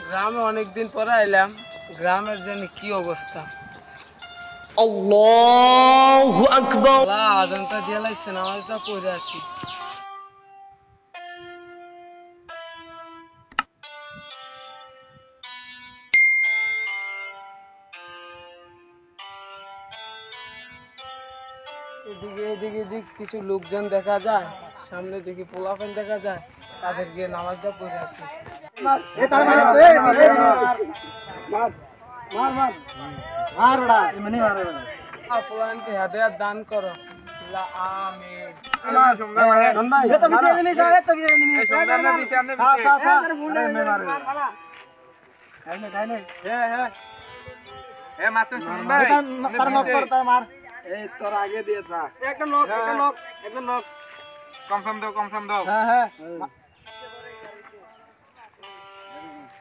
গ্রামে অনেকদিন পরে এলাম, গ্রামের জানি কি অবস্থা। আল্লাহু আকবার। আজানটা দিয়ে লাগছে, নামাজটা পড়ে আসি। এদিকে এদিকে এদিক কিছু লোকজন দেখা যায়, সামনে দিকে পোলাপান দেখা যায়, তাদের গিয়ে নামাজটা পড়ে আসি। পোলাপানকে হেদায়েত দান করো। আমিন।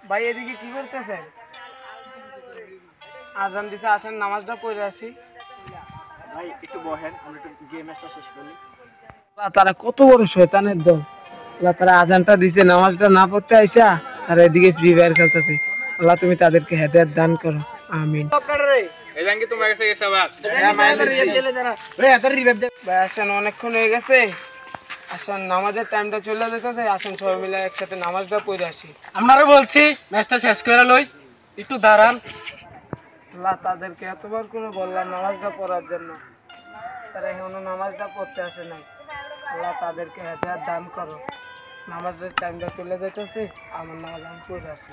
ভাই এদিকে কি করতেছেন? আজান দিতে আসেন, নামাজটা পড়ে আসি। ভাই একটু বহেন, আমরা একটু গিয়ে ম্যাচটা শেষ করি। তারা কত বড় শয়তানের দল। তারা আজানটা দিতে নামাজটা না পড়তে আইসা তারা এদিকে ফ্রি ফায়ার খেলতেছে। আল্লাহ তুমি তাদেরকে হেদায়েত দান করো, আমিন। ভাই আসেন, অনেকক্ষণ হয়ে গেছে, আসেন নামাজের টাইমটা চলে যেতেছে, আসেন সবাই মিলে একসাথে নামাজটা পড়ে আসি। আপনারও বলছি ম্যাচটা শেষ করে লই, একটু দাঁড়ান। আল্লাহ তাদেরকে এতবার করে বললাম নামাজটা পড়ার জন্য, তারা এখনো নামাজটা পড়তে আসে নাই। আল্লাহ তাদেরকে হেদায়েত দান করো। নামাজের টাইমটা চলে যেতেছে, আমার নামাজ আমি পড়ে আসি।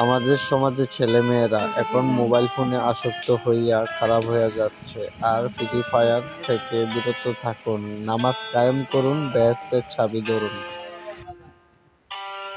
আমাদের সমাজে ছেলেমেয়েরা এখন মোবাইল ফোনে আসক্ত হইয়া খারাপ হইয়া যাচ্ছে। আর ফ্রি ফায়ার থেকে বিরত থাকুন, নামাজ কায়েম করুন, বেহেশতের চাবি ধরুন।